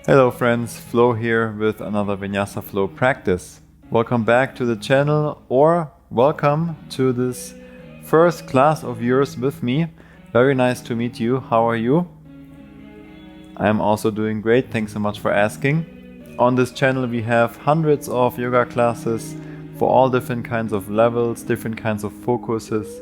Hello friends, Flo here with another Vinyasa Flow practice. Welcome back to the channel, or welcome to this first class of yours with me. Very nice to meet you. How are you? I am also doing great, thanks so much for asking. On this channel we have hundreds of yoga classes for all different kinds of levels, different kinds of focuses,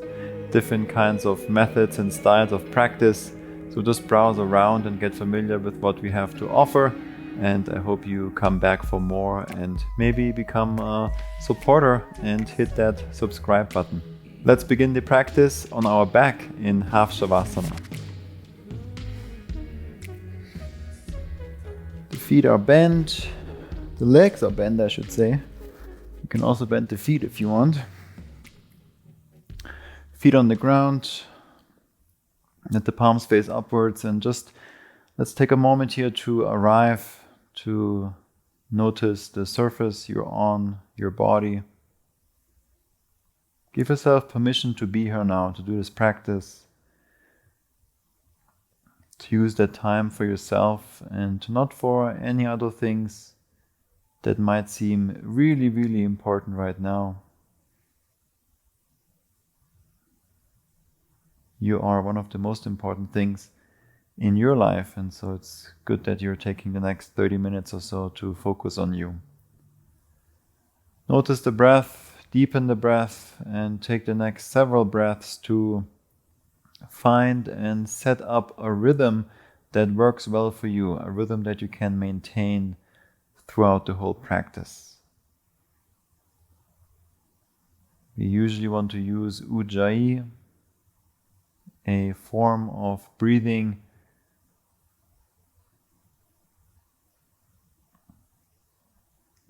different kinds of methods and styles of practice. So just browse around and get familiar with what we have to offer, and I hope you come back for more and maybe become a supporter and hit that subscribe button. Let's begin the practice on our back in half Shavasana. The feet are bent, the legs are bent, I should say. You can also bend the feet if you want. Feet on the ground, let the palms face upwards, and just let's take a moment here to arrive to notice the surface you're on, your body. Give yourself permission to be here now, to do this practice, to use that time for yourself and not for any other things that might seem really, really important right now. You are one of the most important things in your life, and so it's good that you're taking the next 30 minutes or so to focus on you. Notice the breath, deepen the breath, and take the next several breaths to find and set up a rhythm that works well for you, a rhythm that you can maintain throughout the whole practice. We usually want to use Ujjayi, a form of breathing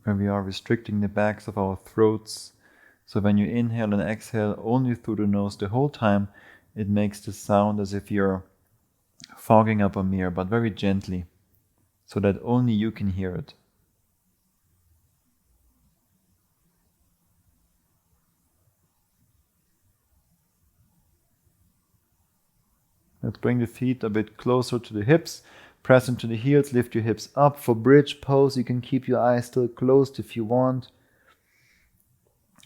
where we are restricting the backs of our throats. So when you inhale and exhale only through the nose the whole time, it makes the sound as if you're fogging up a mirror, but very gently, so that only you can hear it. Let's bring the feet a bit closer to the hips. Press into the heels, lift your hips up. For bridge pose, you can keep your eyes still closed if you want.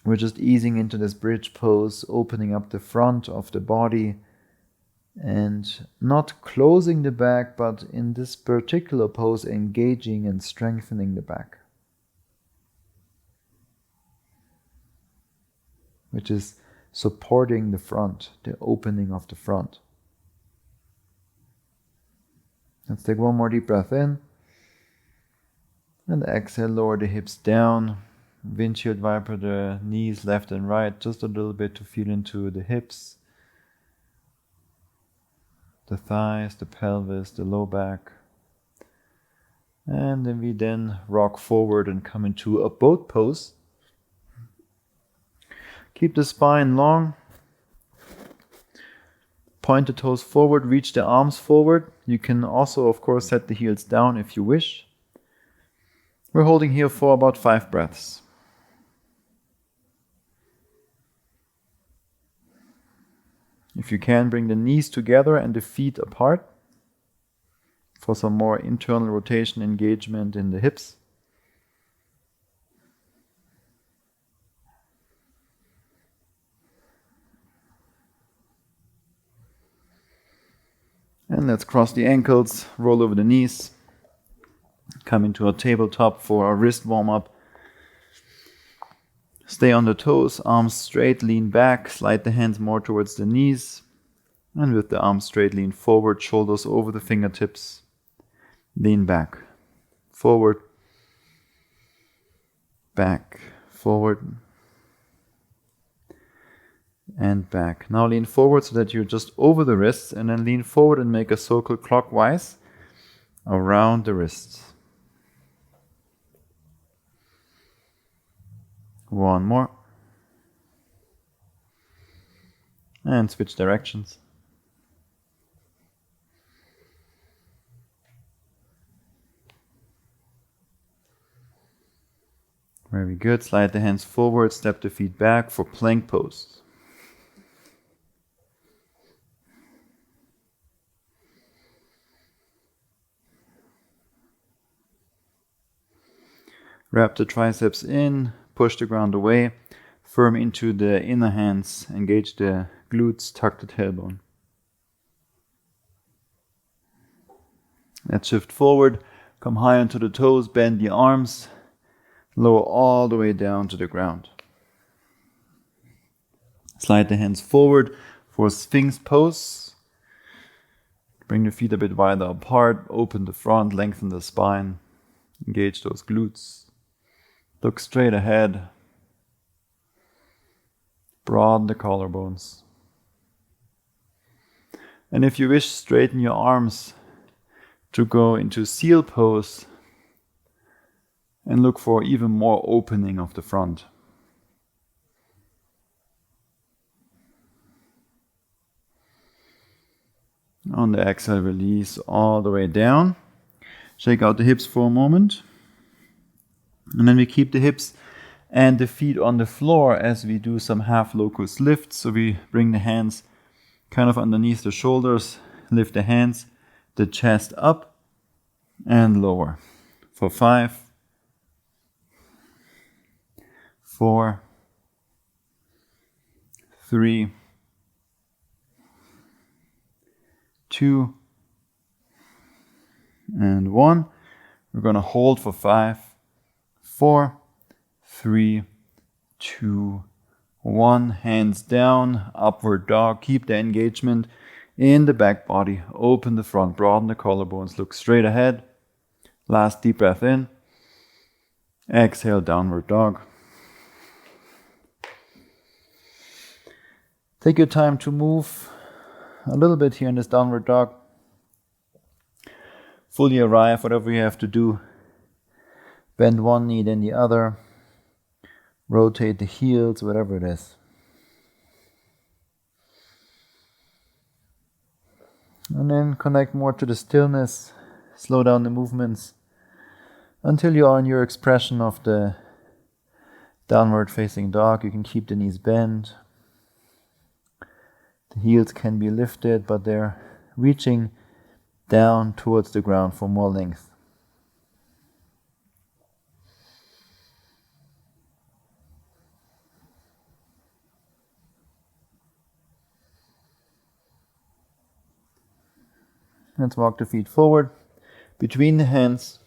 We're just easing into this bridge pose, opening up the front of the body and not closing the back, but in this particular pose, engaging and strengthening the back, which is supporting the front, the opening of the front. Let's take one more deep breath in. And exhale, lower the hips down. Windshield wiper the knees left and right, just a little bit to feel into the hips, the thighs, the pelvis, the low back. And then we rock forward and come into a boat pose. Keep the spine long. Point the toes forward, reach the arms forward. You can also, of course, set the heels down if you wish. We're holding here for about 5 breaths. If you can, bring the knees together and the feet apart for some more internal rotation engagement in the hips. And let's cross the ankles, roll over the knees, come into a tabletop for a wrist warm-up. Stay on the toes, arms straight, lean back, slide the hands more towards the knees, and with the arms straight, lean forward, shoulders over the fingertips, lean back, forward, back, forward, and back. Now lean forward so that you're just over the wrists, and then lean forward and make a circle clockwise around the wrists. One more. And switch directions. Very good. Slide the hands forward, step the feet back for plank pose. Wrap the triceps in, push the ground away, firm into the inner hands, engage the glutes, tuck the tailbone. Let's shift forward, come high onto the toes, bend the arms, lower all the way down to the ground. Slide the hands forward for Sphinx pose. Bring the feet a bit wider apart, open the front, lengthen the spine, engage those glutes. Look straight ahead. Broaden the collarbones. And if you wish, straighten your arms to go into seal pose and look for even more opening of the front. On the exhale, release all the way down. Shake out the hips for a moment. And then we keep the hips and the feet on the floor as we do some half locust lifts. So we bring the hands kind of underneath the shoulders, lift the hands, the chest up and lower. For 5, 4, 3, 2, and 1. We're going to hold for 5, 4, 3, 2, 1. Hands down, upward dog. Keep the engagement in the back body. Open the front, broaden the collarbones. Look straight ahead. Last deep breath in. Exhale, downward dog. Take your time to move a little bit here in this downward dog. Fully arrive, whatever you have to do. Bend one knee, then the other. Rotate the heels, whatever it is. And then connect more to the stillness. Slow down the movements until you are in your expression of the downward facing dog. You can keep the knees bent. The heels can be lifted, but they're reaching down towards the ground for more length. Let's walk the feet forward, between the hands.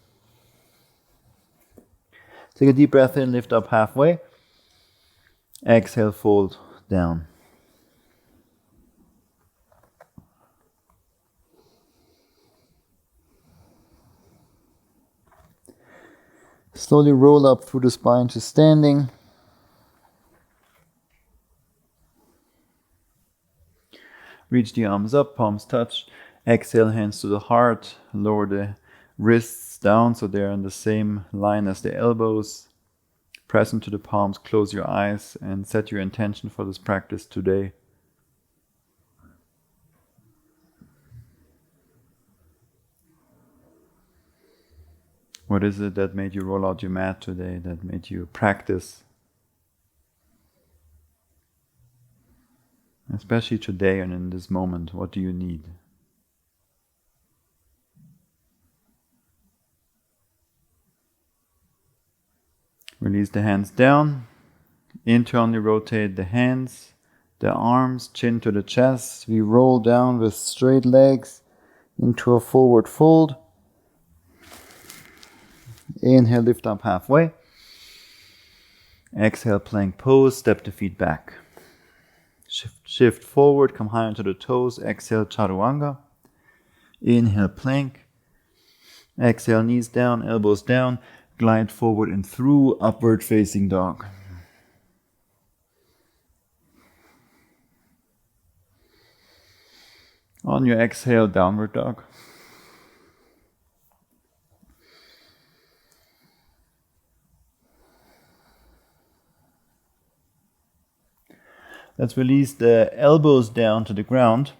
Take a deep breath in, lift up halfway. Exhale, fold down. Slowly roll up through the spine to standing. Reach the arms up, palms touch. Exhale, hands to the heart. Lower the wrists down so they're in the same line as the elbows. Press into the palms, close your eyes, and set your intention for this practice today. What is it that made you roll out your mat today, that made you practice? Especially today and in this moment, what do you need? Release the hands down. Internally rotate the hands, the arms, chin to the chest. We roll down with straight legs into a forward fold. Inhale, lift up halfway. Exhale, plank pose, step the feet back. Shift forward, come high onto the toes. Exhale, chaturanga. Inhale, plank. Exhale, knees down, elbows down. Glide forward and through, upward facing dog. On your exhale, downward dog. Let's release the elbows down to the ground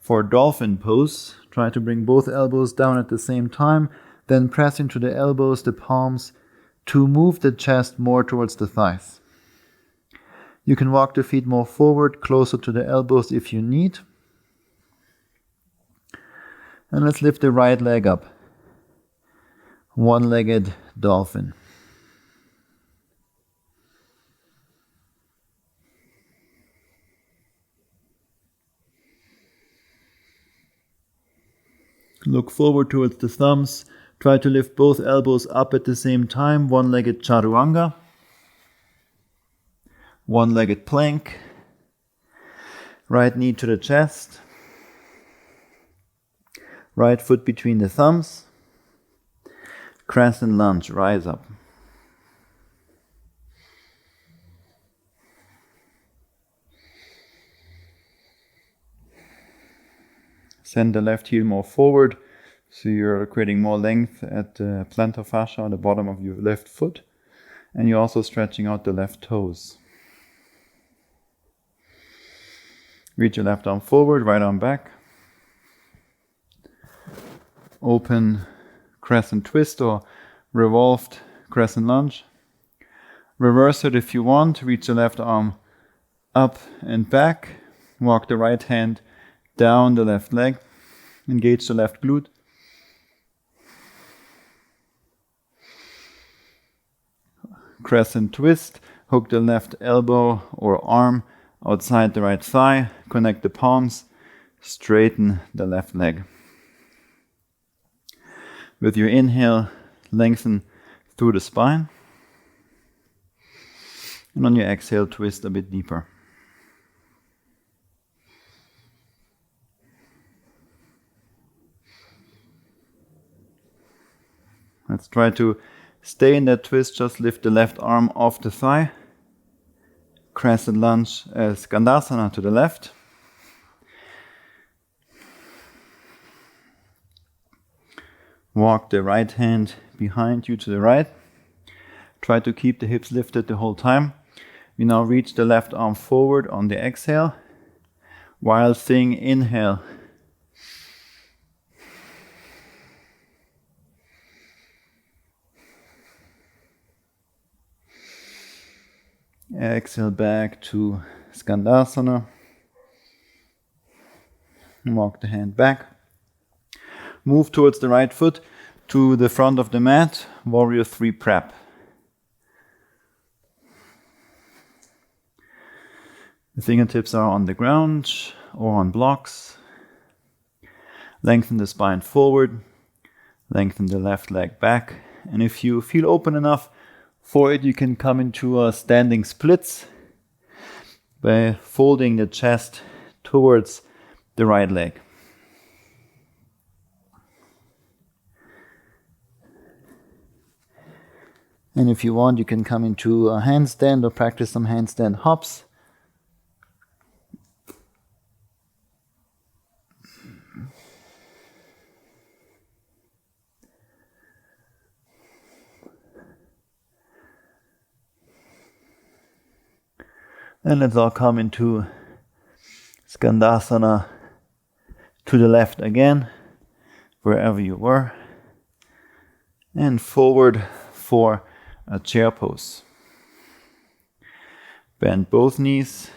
for dolphin pose. Try to bring both elbows down at the same time. Then press into the elbows, the palms, to move the chest more towards the thighs. You can walk the feet more forward, closer to the elbows if you need. And let's lift the right leg up. One-legged dolphin. Look forward towards the thumbs. Try to lift both elbows up at the same time. One-legged chaturanga. One-legged plank. Right knee to the chest. Right foot between the thumbs. Crescent lunge, rise up. Send the left heel more forward, so you're creating more length at the plantar fascia on the bottom of your left foot, and you're also stretching out the left toes. Reach your left arm forward, right arm back. Open crescent twist or revolved crescent lunge. Reverse it if you want. Reach the left arm up and back. Walk the right hand down the left leg. Engage the left glute. Crescent twist. Hook the left elbow or arm outside the right thigh. Connect the palms. Straighten the left leg. With your inhale, lengthen through the spine. And on your exhale, twist a bit deeper. Let's try to stay in that twist. Just lift the left arm off the thigh. Crescent lunge, Skandasana to the left. Walk the right hand behind you to the right. Try to keep the hips lifted the whole time. We now reach the left arm forward on the exhale, while saying inhale. Exhale back to Skandasana. Walk the hand back. Move towards the right foot to the front of the mat, Warrior 3 prep. The fingertips are on the ground or on blocks. Lengthen the spine forward, lengthen the left leg back, and if you feel open enough for it, you can come into a standing splits by folding the chest towards the right leg. And if you want, you can come into a handstand or practice some handstand hops. And let's all come into Skandasana to the left again, wherever you were. And forward for a chair pose. Bend both knees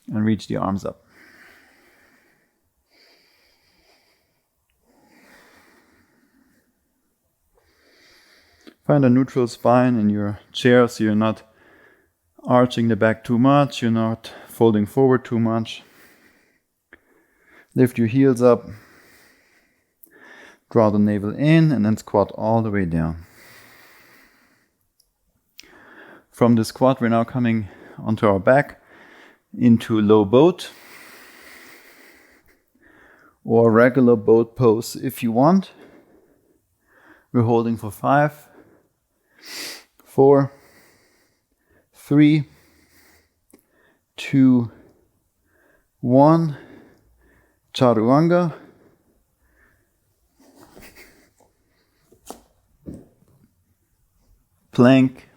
and reach the arms up. Find a neutral spine in your chair so you're not arching the back too much, you're not folding forward too much. Lift your heels up, draw the navel in, and then squat all the way down. From the squat, we're now coming onto our back into low boat or regular boat pose if you want. We're holding for 5, 4, 3, 2, 1. Chaturanga. Plank.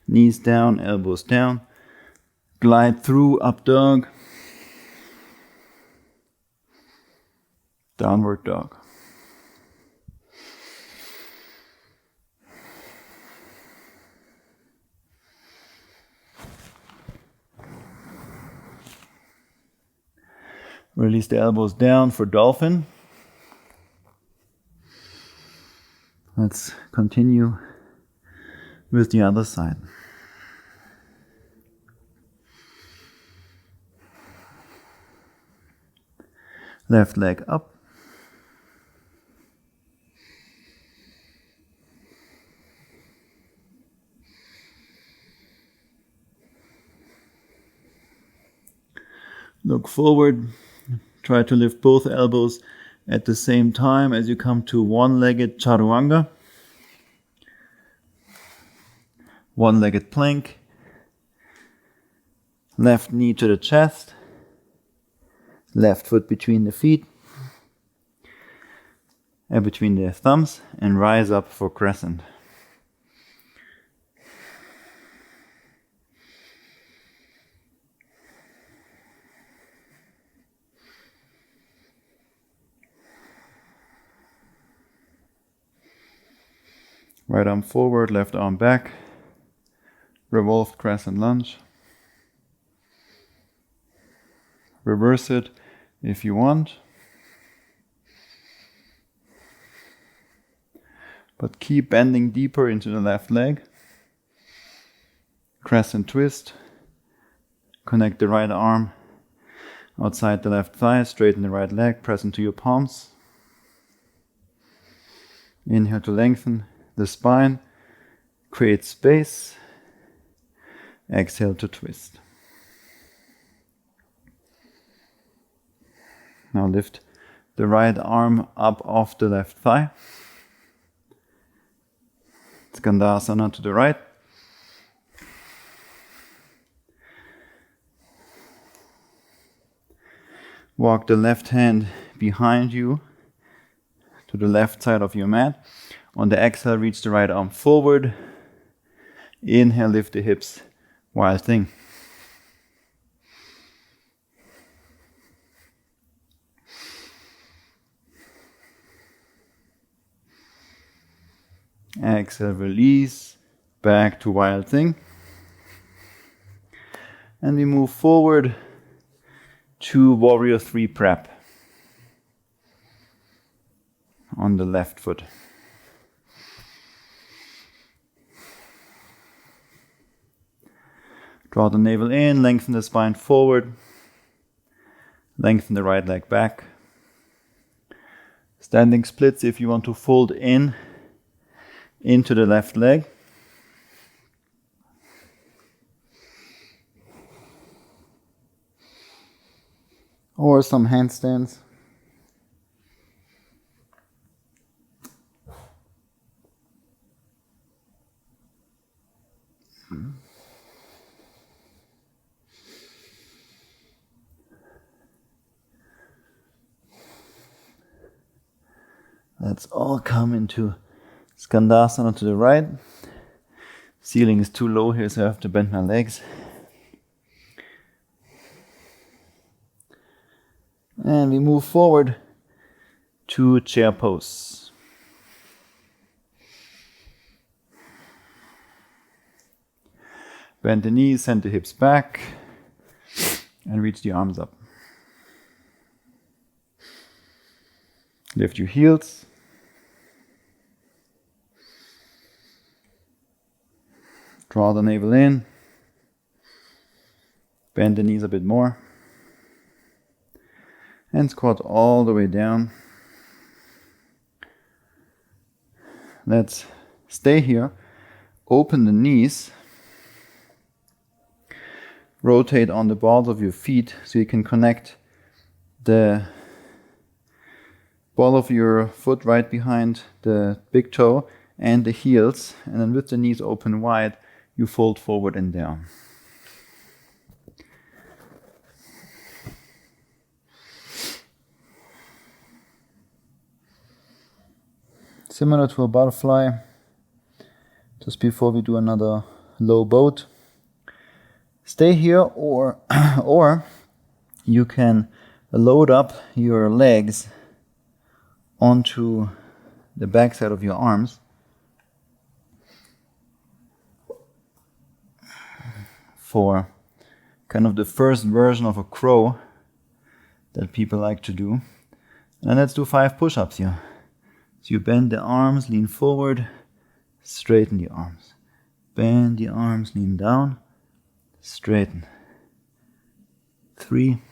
Knees down, elbows down. Glide through, up dog. Downward dog. Release the elbows down for dolphin. Let's continue with the other side. Left leg up. Look forward. Try to lift both elbows at the same time as you come to one-legged chaturanga. One-legged plank. Left knee to the chest. Left foot between the feet. And between the thumbs, and rise up for crescent. Right arm forward, left arm back. Revolved crescent lunge. Reverse it if you want. But keep bending deeper into the left leg. Crescent twist. Connect the right arm outside the left thigh. Straighten the right leg. Press into your palms. Inhale to lengthen the spine. Create space. Exhale to twist. Now lift the right arm up off the left thigh. Skandasana to the right. Walk the left hand behind you to the left side of your mat. On the exhale, reach the right arm forward. Inhale, lift the hips. Wild thing. Exhale, release, back to wild thing. And we move forward to warrior 3 prep on the left foot. Draw the navel in, lengthen the spine forward, lengthen the right leg back. Standing splits if you want to fold in into the left leg. Or some handstands. Let's all come into Skandasana to the right. Ceiling is too low here, so I have to bend my legs. And we move forward to chair pose. Bend the knees, send the hips back, and reach the arms up. Lift your heels. Draw the navel in. Bend the knees a bit more. And squat all the way down. Let's stay here. Open the knees. Rotate on the balls of your feet so you can connect the ball of your foot right behind the big toe and the heels. And then with the knees open wide, you fold forward and down. Similar to a butterfly, just before we do another low boat. Stay here, or you can load up your legs onto the backside of your arms. For kind of the first version of a crow that people like to do. And let's do 5 push-ups here. So you bend the arms, lean forward, straighten the arms. Bend the arms, lean down, straighten. 3,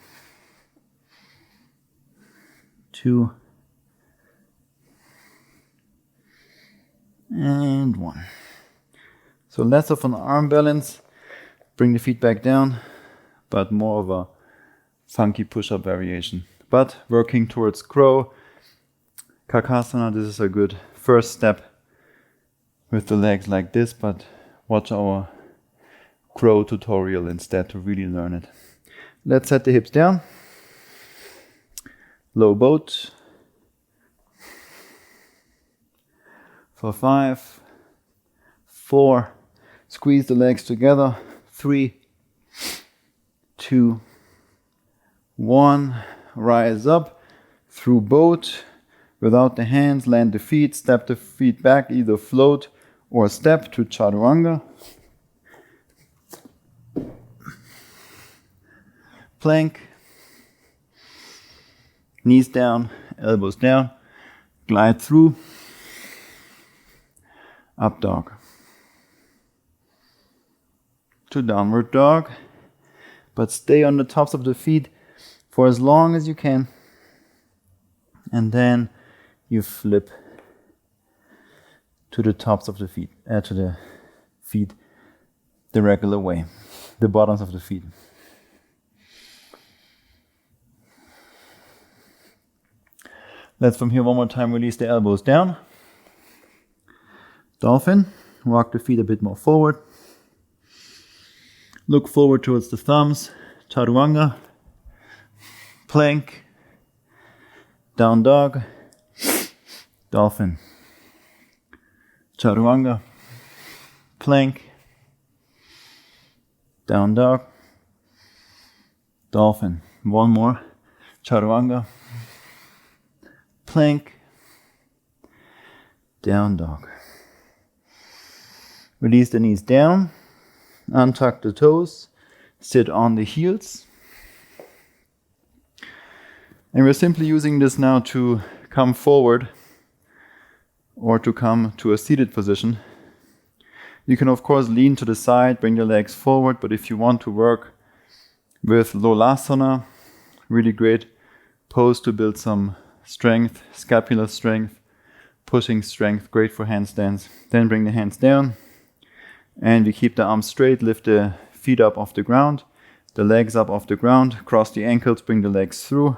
2, and 1. So less of an arm balance, bring the feet back down, but more of a funky push-up variation. But working towards crow, Kakasana, this is a good first step with the legs like this, but watch our crow tutorial instead to really learn it. Let's set the hips down. Low boat. For 5, 4, squeeze the legs together. 3, 2, 1, rise up through boat. Without the hands, land the feet, step the feet back, either float or step to Chaturanga. Plank. Knees down, elbows down. Glide through. Up dog. To downward dog. But stay on the tops of the feet for as long as you can. And then you flip to the tops of the feet, the regular way, the bottoms of the feet. Let's from here one more time release the elbows down. Dolphin, walk the feet a bit more forward. Look forward towards the thumbs. Chaturanga, plank, down dog, dolphin, Chaturanga, plank, down dog, dolphin. One more, Chaturanga, plank, down dog. Release the knees down, untuck the toes, sit on the heels. And we're simply using this now to come forward or to come to a seated position. You can of course lean to the side, bring your legs forward, but if you want to work with Lolasana, really great pose to build some strength, scapular strength, pushing strength, great for handstands. Then bring the hands down and we keep the arms straight, lift the feet up off the ground, the legs up off the ground, cross the ankles, bring the legs through.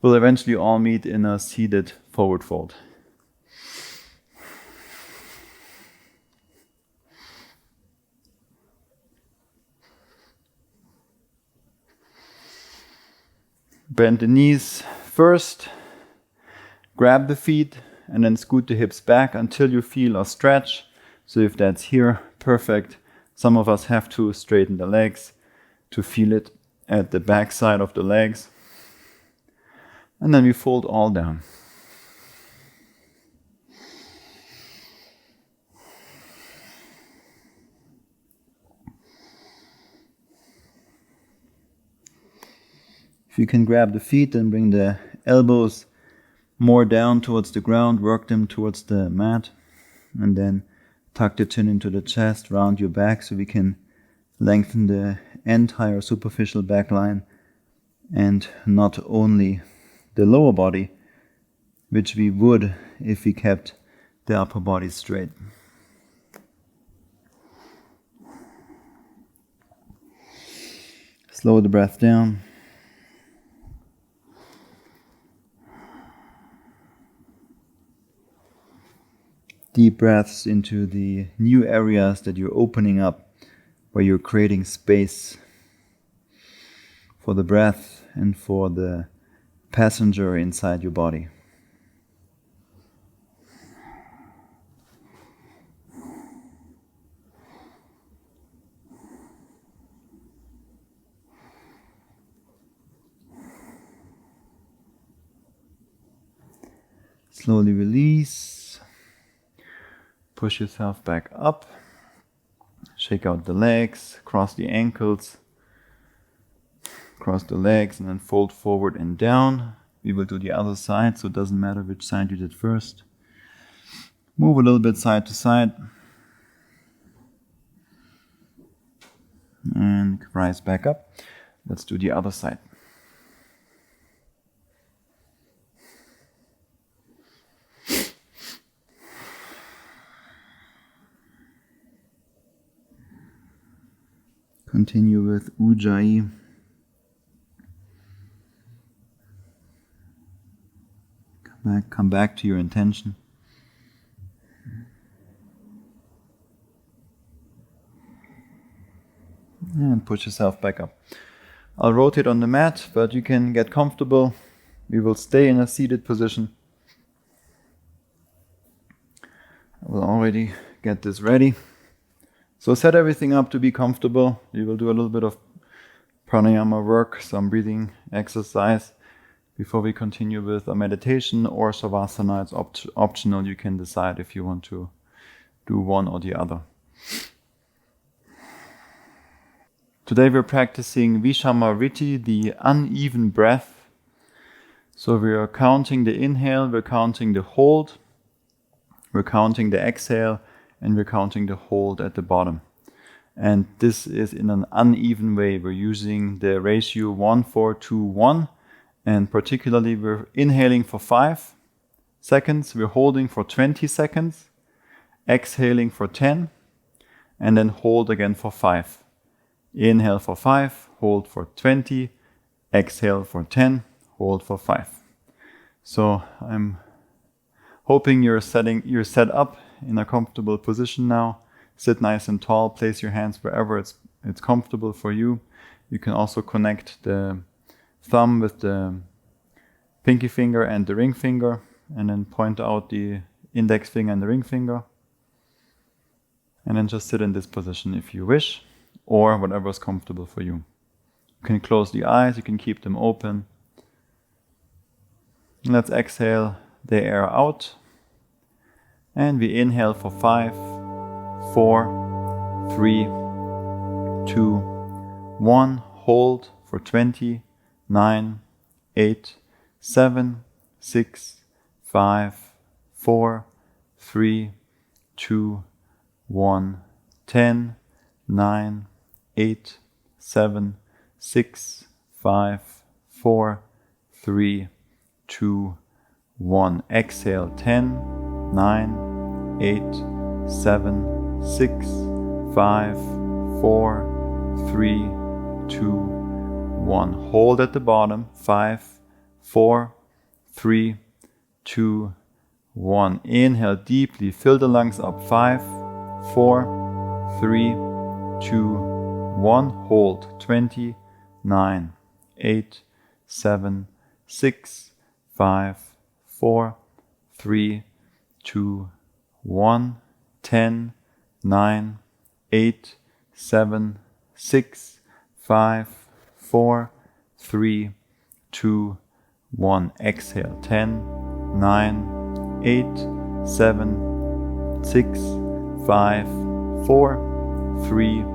We'll eventually all meet in a seated forward fold. Bend the knees first, grab the feet, and then scoot the hips back until you feel a stretch. So if that's here, perfect. Some of us have to straighten the legs to feel it at the back side of the legs. And then we fold all down. If you can grab the feet and bring the elbows more down towards the ground, work them towards the mat, and then tuck the chin into the chest, round your back so we can lengthen the entire superficial back line and not only the lower body, which we would if we kept the upper body straight. Slow the breath down. Deep breaths into the new areas that you're opening up, where you're creating space for the breath and for the passenger inside your body. Slowly release. Push yourself back up. Shake out the legs, cross the ankles, cross the legs, and then fold forward and down. We will do the other side, so it doesn't matter which side you did first. Move a little bit side to side. And rise back up. Let's do the other side. Continue with Ujjayi. Come back to your intention. And push yourself back up. I'll rotate on the mat, but you can get comfortable. We will stay in a seated position. I will already get this ready. So set everything up to be comfortable. We will do a little bit of pranayama work, some breathing exercise before we continue with a meditation or savasana. It's optional. You can decide if you want to do one or the other. Today we're practicing Vishamaritti, the uneven breath. So we are counting the inhale, we're counting the hold, we're counting the exhale, and we're counting the hold at the bottom. And this is in an uneven way. We're using the ratio 1-4-2-1, and particularly we're inhaling for 5 seconds, we're holding for 20 seconds, exhaling for 10, and then hold again for 5. Inhale for 5, hold for 20, exhale for 10, hold for 5. So I'm hoping you're set up in a comfortable position now. Sit nice and tall, place your hands wherever it's comfortable for you. You can also connect the thumb with the pinky finger and the ring finger, and then point out the index finger and the ring finger. And then just sit in this position if you wish, or whatever is comfortable for you. You can close the eyes, you can keep them open. Let's exhale the air out. And we inhale for 5, 4, 3, 2, 1. Hold for 20, 9, 8, 7, 6, 5, 4, 3, 2, 1. 10, 9, 8, 7, 6, 5, 4, 3, 2, 1. Exhale 10, 9, 8, 7, 6, 5, 4, 3, 2, 1. Hold at the bottom. 5, 4, 3, 2, 1. Inhale deeply. Fill the lungs up. 5, 4, 3, 2, 1. Hold. 20, 9, 8, 7, 6, 5, 4, 3, 2, 1. 10, 9, 8, 7, 6, 5, 4, 3, 2, 1. Exhale. 10, 9, 8, 7, 6, 5, 4, 3,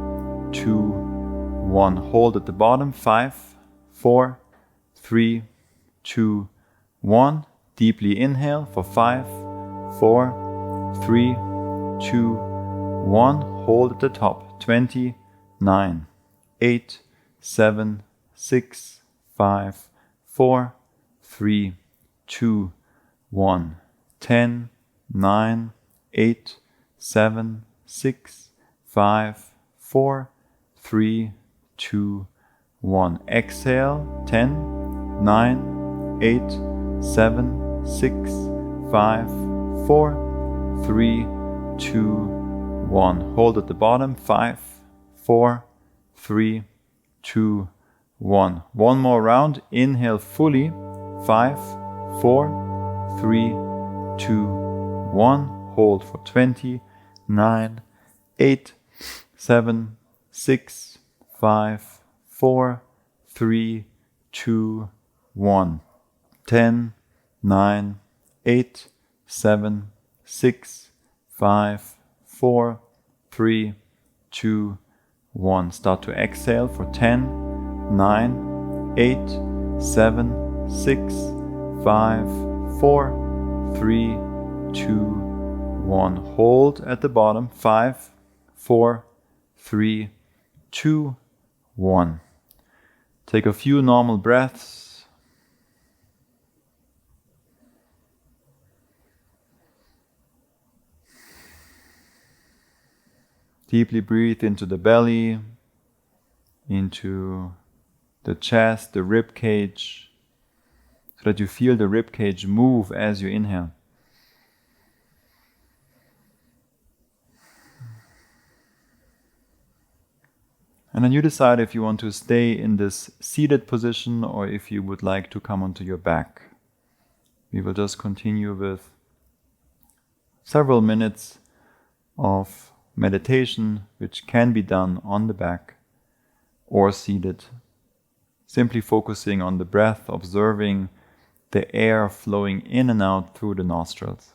2, 1. Hold at the bottom. 5, 4, 3, 2, 1. Deeply inhale for 5, 4, 3, 2, 1. Hold at the top. 20, 9, 8, 7, 6, 5, 4, 3, 2, 1. 10, 9, 8, 7, 6, 5, 4, 3, 2, 1. Exhale. 10, 9, 8, 7, 6, 5, 4, 3, 2, 1. Hold at the bottom. 5, 4, 3, 2, 1. One more round. Inhale fully. 5, 4, 3, 2, 1. Hold for 20, 9, 8, 7, 6, 5, 4, 3, 2, 1. 10, 9, 8, 7, 6, 5, 4, 3, 2, 1. Start to exhale for 10, 9, 8, 7, 6, 5, 4, 3, 2, 1. Hold at the bottom. 5, 4, 3, 2, 1. Take a few normal breaths. Deeply breathe into the belly. into the chest, the rib cage, so that you feel the rib cage move as you inhale. And then you decide if you want to stay in this seated position or if you would like to come onto your back. We will just continue with several minutes of meditation, which can be done on the back or seated, simply focusing on the breath, observing the air flowing in and out through the nostrils.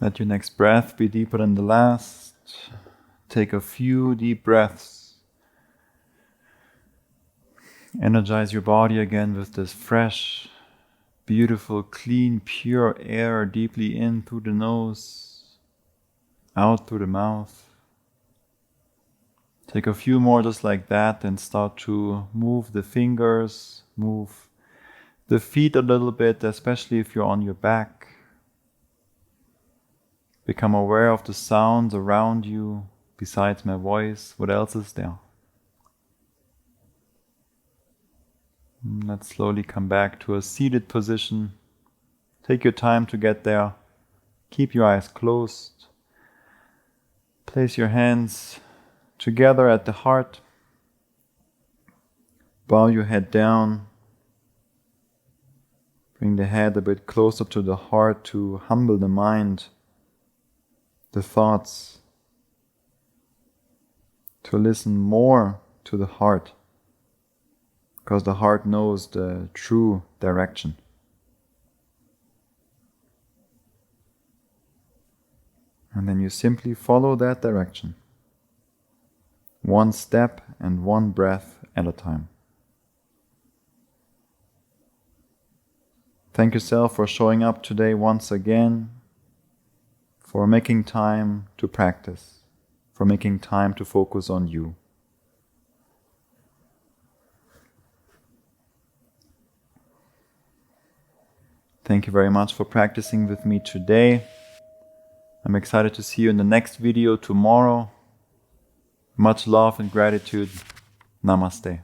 Let your next breath be deeper than the last. Take a few deep breaths. Energize your body again with this fresh, beautiful, clean, pure air deeply in through the nose, out through the mouth. Take a few more just like that and start to move the fingers, move the feet a little bit, especially if you're on your back. Become aware of the sounds around you, besides my voice. What else is there? Let's slowly come back to a seated position. Take your time to get there. Keep your eyes closed. Place your hands together at the heart. Bow your head down. Bring the head a bit closer to the heart to humble the mind, the thoughts, to listen more to the heart, because the heart knows the true direction. And then you simply follow that direction, one step and one breath at a time. Thank yourself for showing up today once again, for making time to practice, for making time to focus on you. Thank you very much for practicing with me today. I'm excited to see you in the next video tomorrow. Much love and gratitude. Namaste.